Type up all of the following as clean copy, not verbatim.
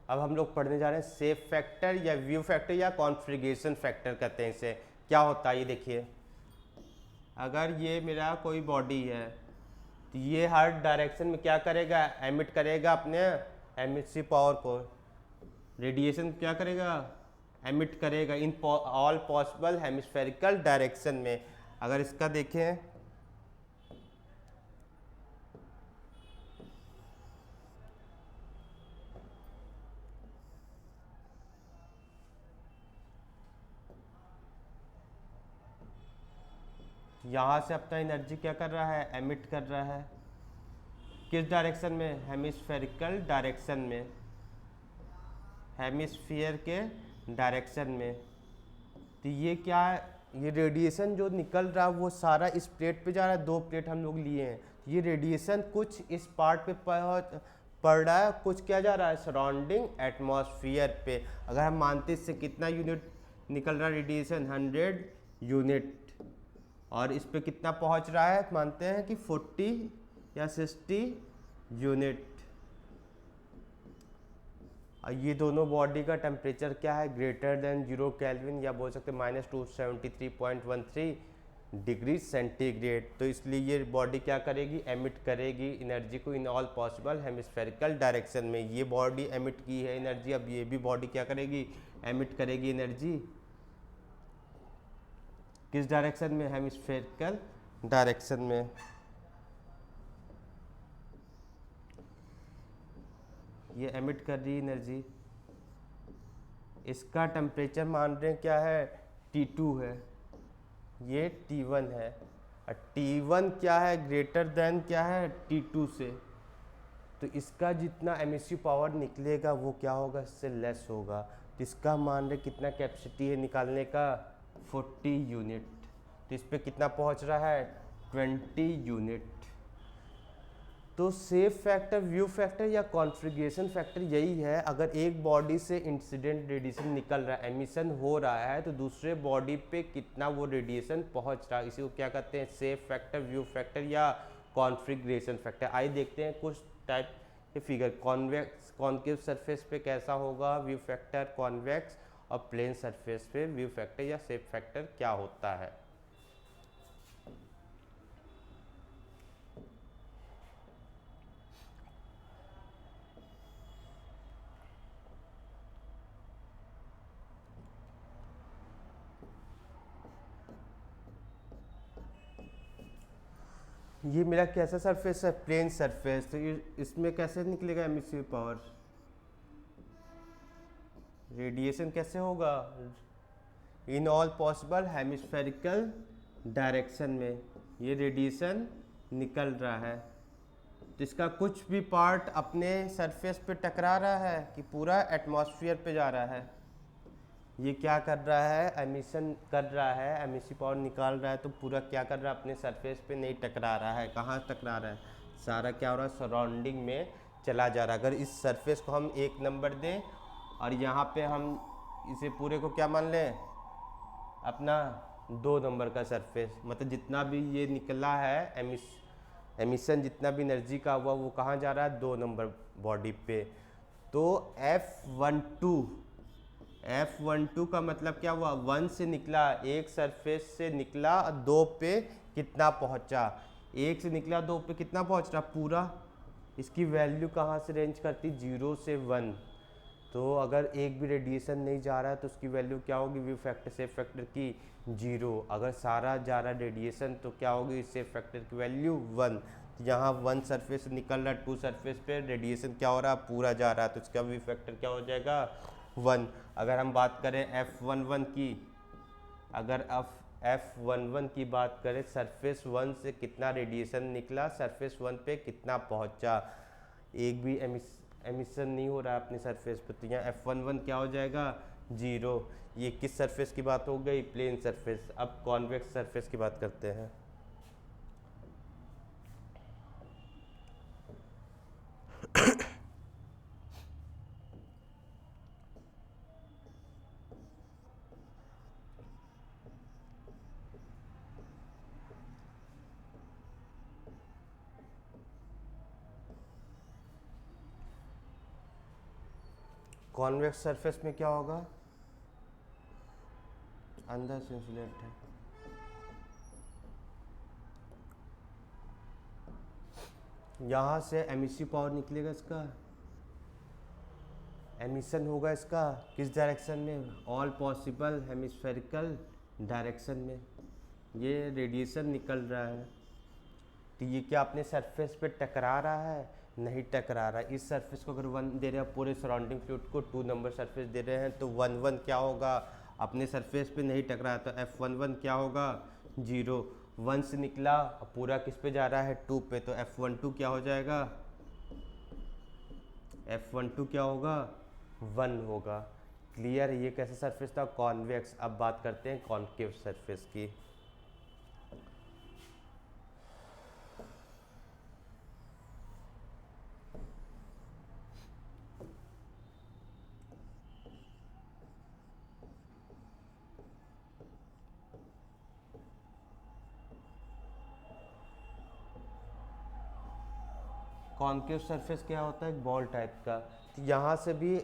अब हम लोग पढ़ने जा रहे हैं शेप फैक्टर या व्यू फैक्टर या कॉन्फ़िगरेशन फैक्टर कहते हैं इसे। क्या होता है ये देखिए, अगर ये मेरा कोई बॉडी है तो ये हर डायरेक्शन में क्या करेगा, एमिट करेगा अपने एमिसिव पावर को, रेडिएशन क्या करेगा, एमिट करेगा in all possible hemispherical direction में। अगर इसका देखें, यहाँ से अपना एनर्जी क्या कर रहा है, एमिट कर रहा है किस डायरेक्शन में, हेमिस्फेरिकल डायरेक्शन में, हेमिस्फीयर के डायरेक्शन में। तो ये क्या है, ये रेडिएशन जो निकल रहा है वो सारा इस प्लेट पे जा रहा है, दो प्लेट हम लोग लिए हैं। ये रेडिएशन कुछ इस पार्ट पे पड़ रहा है, कुछ क्या जा रहा है सराउंडिंग एटमॉस्फेयर पे। अगर हम मानते इससे कितना यूनिट निकल रहा है रेडिएशन, 100 यूनिट, और इस पे कितना पहुंच रहा है, मानते हैं कि 40 या 60 यूनिट। ये दोनों बॉडी का टेम्परेचर क्या है, ग्रेटर देन 0 केल्विन, या बोल सकते हैं -273.13 डिग्री सेंटीग्रेड। तो इसलिए ये बॉडी क्या करेगी, एमिट करेगी एनर्जी को in all possible hemispherical direction में। ये बॉडी एमिट की है एनर्जी, अब ये भी बॉडी क्या करेगी, एमिट करेगी एनर्जी किस डायरेक्शन में, हेमिस्फेरिकल डायरेक्शन में। ये एमिट कर रही एनर्जी, इसका टेम्परेचर मान रहे हैं क्या है, T2 है, ये T1 है, और T1 क्या है, ग्रेटर देन क्या है, T2 से। तो इसका जितना एमिसिव पावर निकलेगा वो क्या होगा, इससे लेस होगा। तो इसका मान रहे कितना कैपेसिटी है निकालने का, 40 यूनिट। तो इस पर कितना पहुंच रहा है, 20 यूनिट। तो शेप फैक्टर, व्यू फैक्टर या कॉन्फ़िगरेशन फैक्टर यही है, अगर एक बॉडी से इंसिडेंट रेडिएशन निकल रहा है, एमिशन हो रहा है, तो दूसरे बॉडी पे कितना वो रेडिएशन पहुंच रहा है, इसी को क्या कहते हैं, शेप फैक्टर, व्यू फैक्टर या कॉन्फ़िगरेशन फैक्टर। आइए देखते हैं कुछ टाइप के फिगर। कॉन्वेक्स कॉन्केव सरफेस पे कैसा होगा व्यू फैक्टर, कॉन्वेक्स और प्लेन सरफेस पे व्यू फैक्टर या शेप फैक्टर क्या होता है। ये मेरा कैसा सरफेस है, प्लेन सरफेस। तो इसमें कैसे निकलेगा एमिसिव पावर, रेडिएशन कैसे होगा, in all possible hemispherical direction में ये रेडिएशन निकल रहा है। तो इसका कुछ भी पार्ट अपने सरफेस पे टकरा रहा है कि पूरा एटमॉस्फेयर पे जा रहा है। ये क्या कर रहा है, एमिशन कर रहा है, एमिसिव पावर निकाल रहा है, तो पूरा क्या कर रहा है, अपने सरफेस पे नहीं टकरा रहा है। कहाँ टकरा रहा है, सारा क्या हो रहा है, सराउंडिंग में चला जा रहा है। अगर इस सरफेस को हम 1 नंबर दें और यहाँ पे हम इसे पूरे को क्या मान लें, अपना 2 नंबर का सरफेस, मतलब जितना भी ये निकला है एमिशन जितना भी एनर्जी का हुआ वो कहाँ जा रहा है, 2 नंबर बॉडी पे। तो F12 का मतलब क्या हुआ, 1 से निकला, एक सरफेस से निकला, 2 पे कितना पहुंचा, 1 से निकला 2 पे कितना पहुंच रहा पूरा। इसकी वैल्यू कहाँ से रेंज करती, 0 से 1। तो अगर एक भी रेडिएशन नहीं जा रहा है तो उसकी वैल्यू क्या होगी, व्यू फैक्टर शेप फैक्टर की 0। अगर सारा जा रहा है रेडिएशन तो क्या होगी शेप फैक्टर की वैल्यू 1। यहाँ 1 सरफेस से निकल रहा है, 2 सरफेस पे रेडिएशन क्या हो रहा है, पूरा जा रहा है, तो इसका व्यू फैक्टर क्या हो जाएगा, 1। अगर हम बात करें F11 की, अगर F11 की बात करें, सरफेस 1 से कितना रेडिएशन निकला, सरफेस 1 पे कितना पहुंचा, एक भी एमिशन नहीं हो रहा है अपनी सरफेस पे, तो यहाँ F11 क्या हो जाएगा, 0। ये किस सरफेस की बात हो गई, प्लेन सरफेस। अब कॉन्वेक्स सरफेस की बात करते हैं। कॉन्वेक्स सरफेस में क्या होगा, अंदर से इंसुलेट है, यहाँ से एमिसिव पावर निकलेगा, इसका एमिशन होगा इसका किस डायरेक्शन में, ऑल पॉसिबल हेमिस्फेरिकल डायरेक्शन में ये रेडिएशन निकल रहा है। तो ये क्या अपने सरफेस पे टकरा रहा है, नहीं टकरा रहा है। इस सरफेस को अगर 1 दे रहे हैं, पूरे सराउंडिंग फ्लूइड को 2 नंबर सरफेस दे रहे हैं, तो 1 1 क्या होगा, अपने सरफेस पे नहीं टकरा, तो F11 क्या होगा 0। 1 से निकला, पूरा किस पे जा रहा है 2 पे, तो F12 क्या हो जाएगा, F12 क्या होगा 1 होगा। क्लियर है, ये कैसा सरफेस था, कॉन्वेक्स। अब बात करते हैं कॉन्केव सरफेस की। कॉन्केव सरफेस क्या होता है, एक बॉल टाइप का। तो यहाँ से भी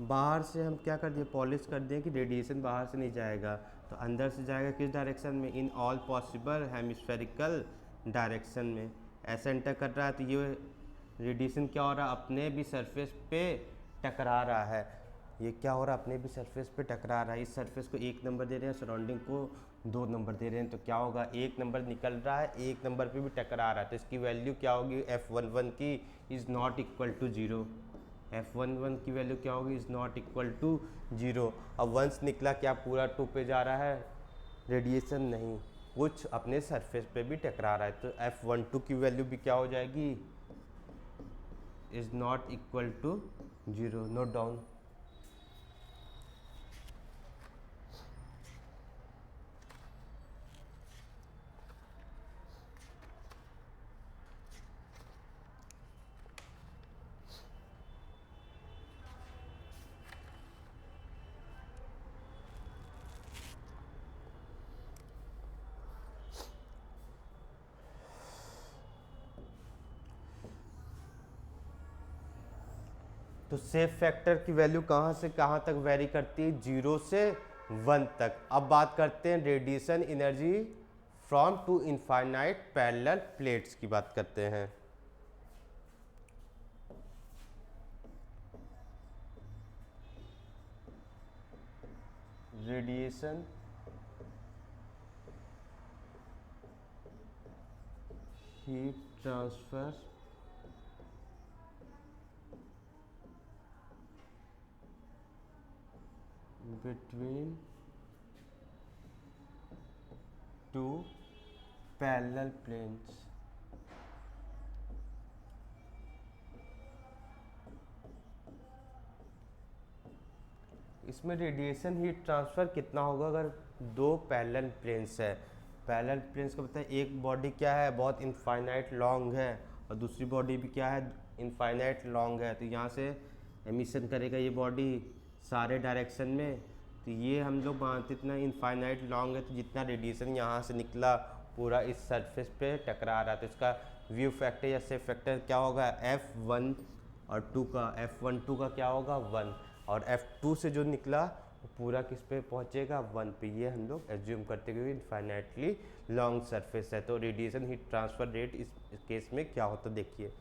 बाहर से हम क्या कर दिए, पॉलिश कर दिए कि रेडिएशन बाहर से नहीं जाएगा, तो अंदर से जाएगा किस डायरेक्शन में, in all possible hemispherical direction में। ऐसे एंटर कर रहा है, तो ये रेडिएशन क्या हो रहा है, अपने भी सरफेस पे टकरा रहा है। ये क्या हो रहा है, अपने भी सरफेस पे टकरा रहा है। इस सरफेस को 1 नंबर दे रहे हैं, सराउंडिंग को 2 नंबर दे रहे हैं, तो क्या होगा 1 नंबर निकल रहा है, 1 नंबर पे भी टकरा रहा है, तो इसकी वैल्यू क्या होगी F11 की is not equal to 0। F11 की वैल्यू क्या होगी, इज़ नॉट इक्वल टू 0। अब वंस निकला, क्या पूरा 2 पे जा रहा है, रेडिएशन नहीं, कुछ अपने सरफेस पे भी टकरा रहा है, तो F12 की वैल्यू भी क्या हो जाएगी, is not equal to 0। Note down. तो सेफ फैक्टर की वैल्यू कहाँ से कहाँ तक वेरी करती है, 0 से 1 तक। अब बात करते हैं radiation energy from two infinite parallel plates की बात करते हैं। Radiation heat transfer between 2 parallel planes। इसमें रेडिएशन हीट ट्रांसफ़र कितना होगा अगर 2 पैरेलल प्लेन्स है। पैरेलल प्लेन्स का पता है, एक बॉडी क्या है बहुत इनफाइनाइट लॉन्ग है, और दूसरी बॉडी भी क्या है इनफाइनाइट लॉन्ग है। तो यहाँ से एमिशन करेगा ये बॉडी सारे डायरेक्शन में, तो ये हम लोग मानते इतना इनफाइनाइट लॉन्ग है, तो जितना रेडिएशन यहाँ से निकला पूरा इस सरफेस पे टकरा रहा है, तो इसका व्यू फैक्टर या सेफ फैक्टर क्या होगा, F1 और 2 का, F12 का क्या होगा 1, और F2 से जो निकला वो पूरा किस पे पहुँचेगा 1 पे। ये हम लोग एज्यूम करते हुए इनफाइनाइटली लॉन्ग सरफेस है। तो रेडिएशन हीट ट्रांसफ़र रेट इस केस में क्या होता देखिए,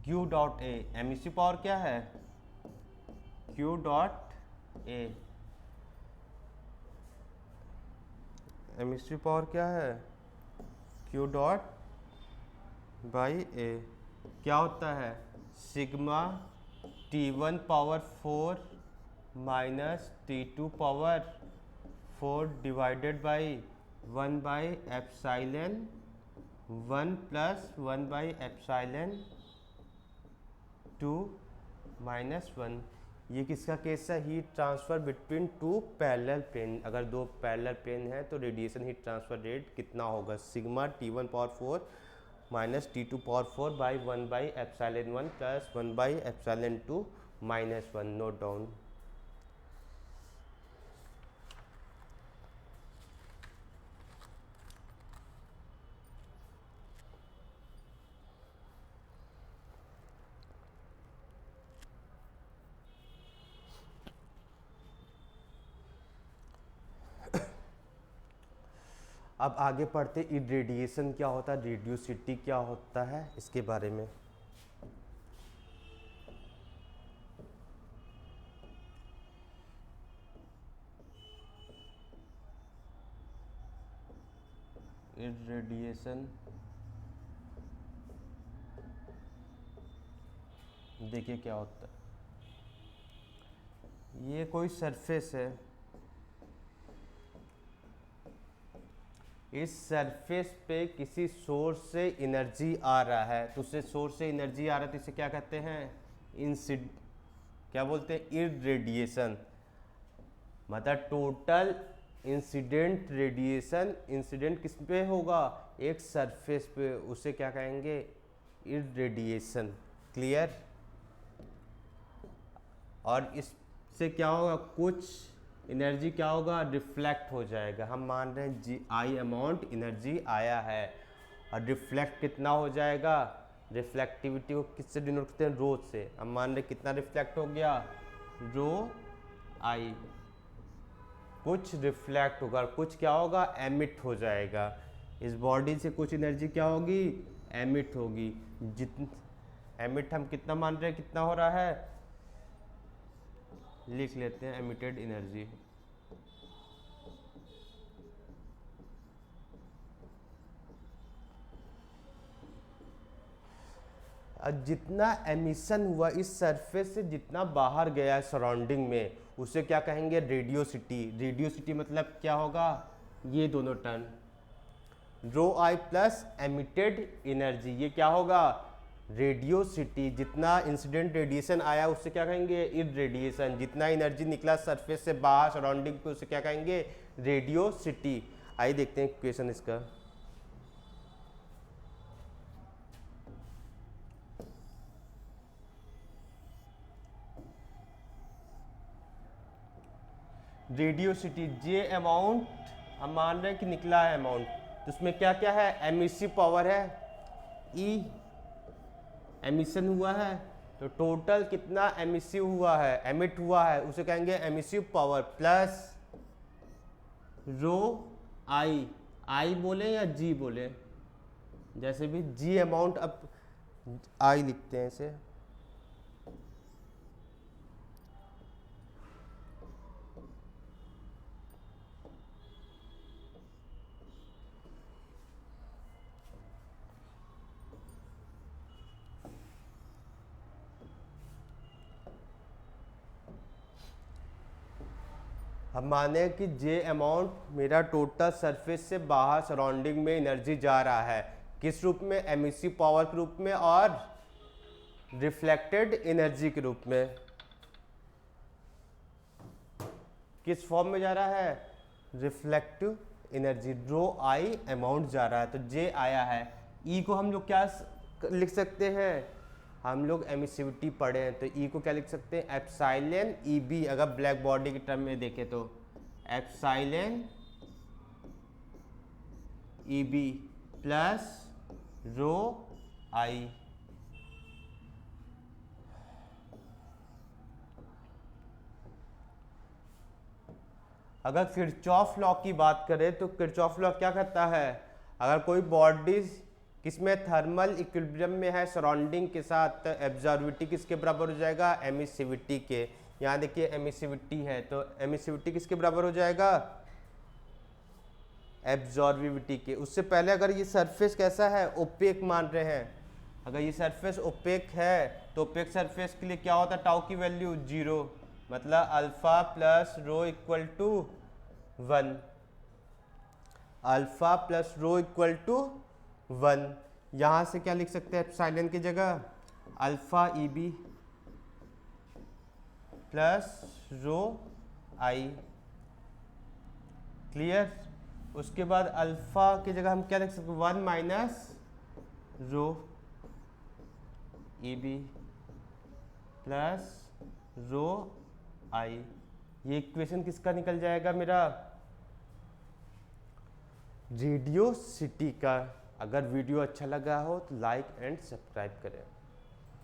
Q dot A, emissive power क्या है Q dot A, emissive power क्या है Q डॉट बाई ए। क्या होता है sigma T1 power 4 minus T2 power 4 divided by 1 by epsilon 1 plus 1 by epsilon 2 minus 1। ये किसका केस है, heat transfer between 2 parallel plane. अगर 2 पैरेलल प्लेन है तो रेडिएशन हीट ट्रांसफ़र रेट कितना होगा, sigma T1 power 4 minus T2 power 4 by 1 by epsilon 1 plus 1 by epsilon 2 minus 1। Note down. अब आगे पढ़ते इरेडिएशन क्या होता है, रेडियोसिटी क्या होता है, इसके बारे में। इरेडिएशन देखिए क्या होता है। ये कोई सरफेस है, इस सरफेस पे किसी सोर्स से एनर्जी आ रहा है, तो उससे सोर्स से एनर्जी आ रहा है तो इसे क्या कहते हैं, क्या बोलते हैं, इरेडिएशन। मतलब टोटल इंसिडेंट रेडिएशन, इंसिडेंट किस पे होगा, एक सरफेस पे, उसे क्या कहेंगे, इरेडिएशन। क्लियर। और इससे क्या होगा, कुछ एनर्जी क्या होगा, रिफ्लेक्ट हो जाएगा। हम मान रहे हैं जी आई अमाउंट एनर्जी आया है, और रिफ्लेक्ट कितना हो जाएगा, रिफ्लेक्टिविटी को किससे डिनोट करते हैं, रो से। हम मान रहे कितना रिफ्लेक्ट हो गया, रो आई। कुछ रिफ्लेक्ट होगा, कुछ क्या होगा, एमिट हो जाएगा। इस बॉडी से कुछ एनर्जी क्या होगी, एमिट होगी। एमिट हम कितना मान रहे हैं, कितना हो रहा है, लिख लेते हैं एमिटेड एनर्जी। जितना एमिशन हुआ इस सरफेस से, जितना बाहर गया है सराउंडिंग में, उसे क्या कहेंगे, रेडियोसिटी। रेडियोसिटी मतलब क्या होगा, ये दोनों टर्म, रो आई प्लस एमिटेड एनर्जी, ये क्या होगा, रेडियोसिटी। जितना इंसिडेंट रेडिएशन आया उससे क्या कहेंगे, इरेडिएशन। जितना एनर्जी निकला सरफेस से बाहर सराउंडिंग पे, उसे क्या कहेंगे, रेडियोसिटी। आइए देखते हैं क्वेश्चन इसका। रेडियोसिटी, जे अमाउंट हम मान रहे हैं कि निकला है अमाउंट, तो उसमें क्या क्या है, एमिसिव पावर है, ई एमिशन हुआ है, तो टोटल कितना एमिसिव हुआ है, एमिट हुआ है, उसे कहेंगे एमिसिव पावर, प्लस रो आई। आई बोले या जी बोले, जैसे भी जी अमाउंट, अब आई लिखते हैं इसे। हम माने कि जे अमाउंट मेरा टोटल सरफेस से बाहर सराउंडिंग में एनर्जी जा रहा है, किस रूप में, एमिसिव पावर के रूप में और रिफ्लेक्टेड एनर्जी के रूप में। किस फॉर्म में जा रहा है, reflective energy, rho I amount जा रहा है, तो जे आया है। ई को हम लोग क्या लिख सकते हैं, हम लोग एमिसिविटी पढ़े हैं, तो ई को क्या लिख सकते हैं, एप्सिलॉन ई बी। अगर ब्लैक बॉडी के टर्म में देखें तो epsilon E B plus rho I. अगर किरचॉफ लॉ की बात करें तो किरचॉफ लॉ क्या कहता है, अगर कोई बॉडी किसमें थर्मल इक्विलिब्रियम में है सराउंडिंग के साथ, तो एब्जॉर्बिविटी किसके बराबर हो जाएगा, एमिसिविटी के। यहाँ देखिए एमिसिविटी है, तो एमिसिविटी किसके बराबर हो जाएगा, एब्जॉर्बिविटी के। उससे पहले अगर ये सरफेस कैसा है, ओपेक मान रहे हैं, अगर ये सरफेस ओपेक है तो ओपेक सरफेस के लिए क्या होता है, टाउ की वैल्यू 0, मतलब alpha plus rho equal to 1, alpha plus rho equal to 1। यहाँ से क्या लिख सकते हैं, एप्सिलॉन की जगह alpha E B plus rho I. Clear. उसके बाद अल्फा की जगह हम क्या लिख सकते हैं, 1 minus rho E B plus rho I. ये इक्वेशन किसका निकल जाएगा मेरा, रेडियोसिटी का। अगर वीडियो अच्छा लगा हो तो लाइक एंड सब्सक्राइब करें।